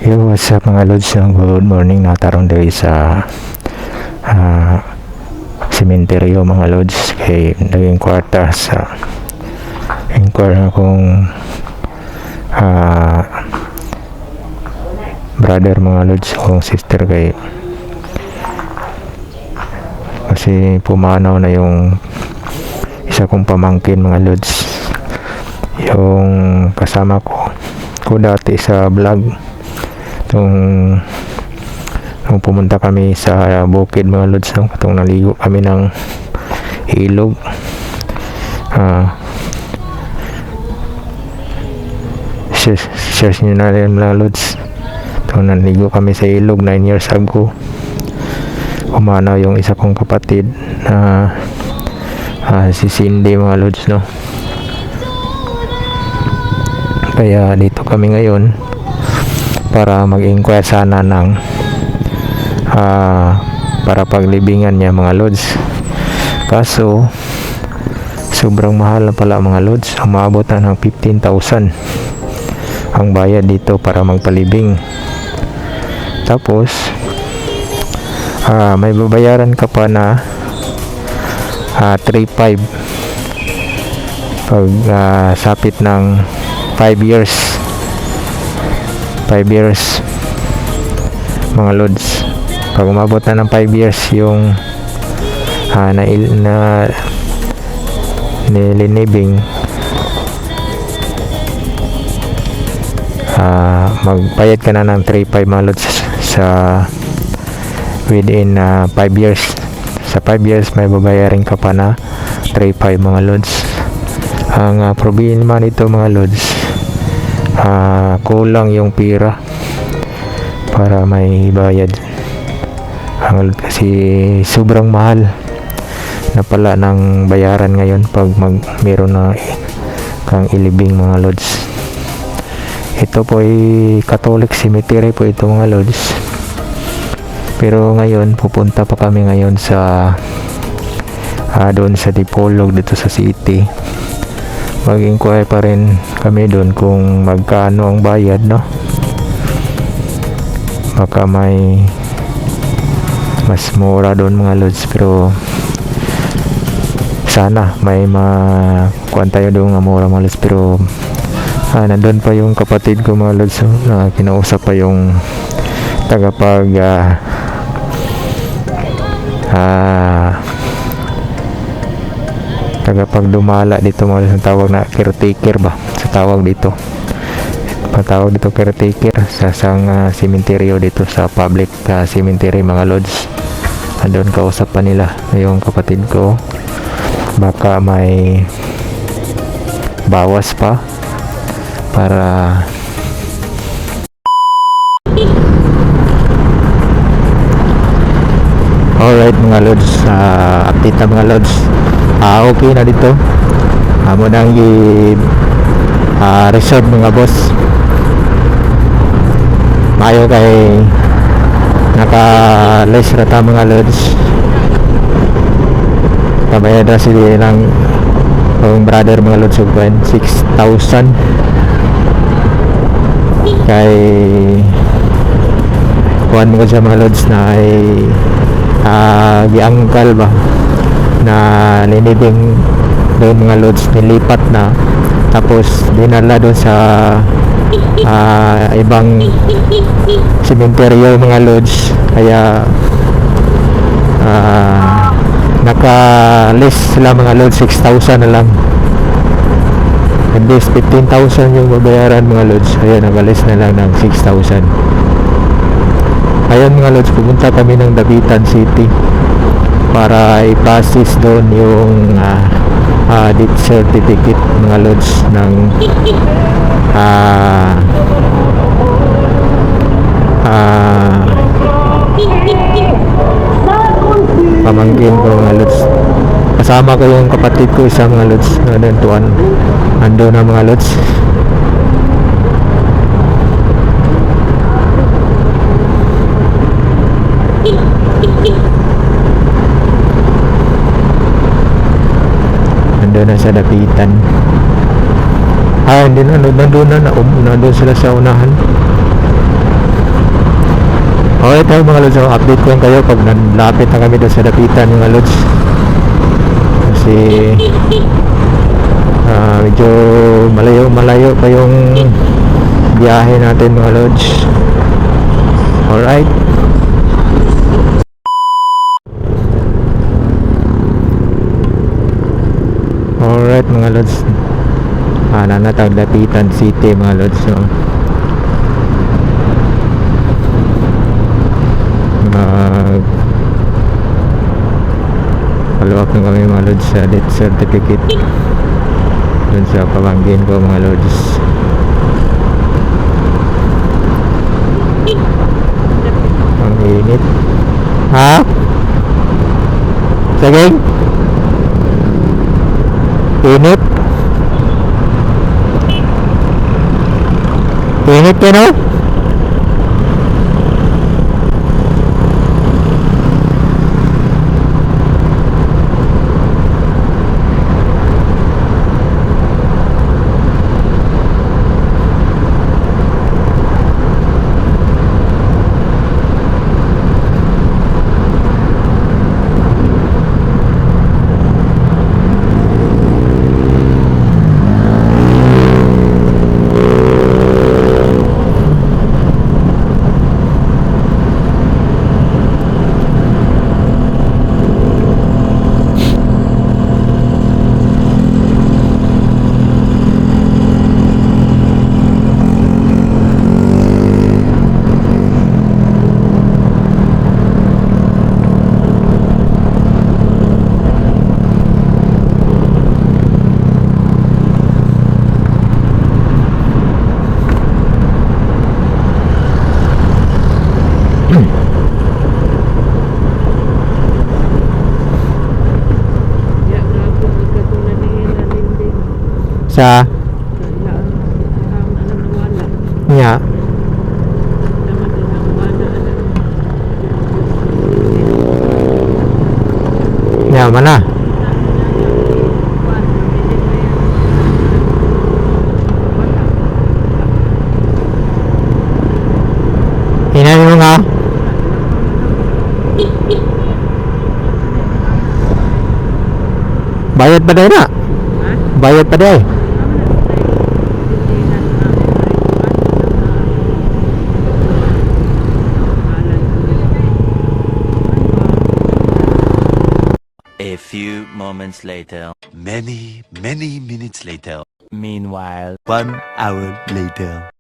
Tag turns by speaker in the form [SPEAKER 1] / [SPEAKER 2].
[SPEAKER 1] Yo, what's up mga lods? Good morning. Natarong diri sa sementeryo mga lods. Kay naging kwarta sa inquire akong brother mga lods, akong sister kay kasi pumanaw na yung isa kong pamangkin mga lods, yung kasama ko dati sa vlog nung pumunta kami sa bukid mga lods, katong naligo kami ng ilog. Share nyo na rin mga lods, itong naligo kami sa ilog 9 years ago. Umanaw yung isa kong kapatid na si Cindy mga lods, no? Kaya dito kami ngayon para mag-inquire sana ng para paglibingan niya mga lods. Kaso sobrang mahal na pala mga lods, umabot na ng 15,000 ang bayad dito para magpalibing. Tapos may babayaran ka pa na 3,500 pag sapit ng 5 years mga lods. Pag umabot na ng 5 years yung nilinibing, magbayad ka na ng 3,500 mga lods sa within 5 years. Sa 5 years may babayarin ka pa na 3,500 mga lods. Ang problema nito mga lods, kulang yung pira para may bayad kasi sobrang mahal na pala ng bayaran ngayon pag meron na kang ilibing mga lods. Ito po ay Catholic cemetery po ito mga lods, pero ngayon pupunta pa kami ngayon sa doon sa Dipolog dito sa city. Mag-inquire pa rin kami doon kung magkano ang bayad, no? Baka may mas mura doon mga lods, pero sana may makuha tayo doon nga mura mga lods. Pero nandun pa yung kapatid ko mga lods, na kinausap pa yung tagapag tagapagdumala dito mga lods, tawag na caretaker ba sa tawag dito, patawag dito caretaker sa isang sementeryo dito sa public cemetery mga lods. Andun kausap pa nila yung kapatid ko, baka may bawas pa para alright mga lods. Update na mga lods, okay na dito. Amo nang reserve mga boss, mayo kay naka-less rata mga lods. Kabayad na sila ng brother mga lods of 6,000 kay kuhan mo sa mga lods na ay giangkal ba na linibing doon mga lods, nilipat na tapos dinala doon sa ibang sementeryo mga lods. Kaya naka-list sila mga lods, 6,000 na lang. At least 15,000 yung babayaran mga lods, kaya naka-list na lang ng 6,000. Ayun mga lods, pumunta kami ng Dapitan City para i-process doon yung death certificate mga lods ng pamangkin ko mga lods. Kasama ko yung kapatid ko isa mga lods, ando na mga lods. Nandun na sa Dapitan. Hindi na, nandun sila sa unahan. Alright mga lods, so update ko lang kayo pag nalapit na kami doon sa dapitan mga lods. Kasi medyo malayo pa yung biyahe natin mga lods. Alright. Alright mga lods, nanatag Dapitan City mga lods. So follow up na kami mga lods sa death certificate dun sa pamangkin ko mga lods. Ang init. Ha? Saging? Init? Init ka no? Sa nya nya mana hinani mo nga bayad pa dahil na bayad pa dahil.
[SPEAKER 2] A few moments later. Many minutes later. Meanwhile, 1 hour later.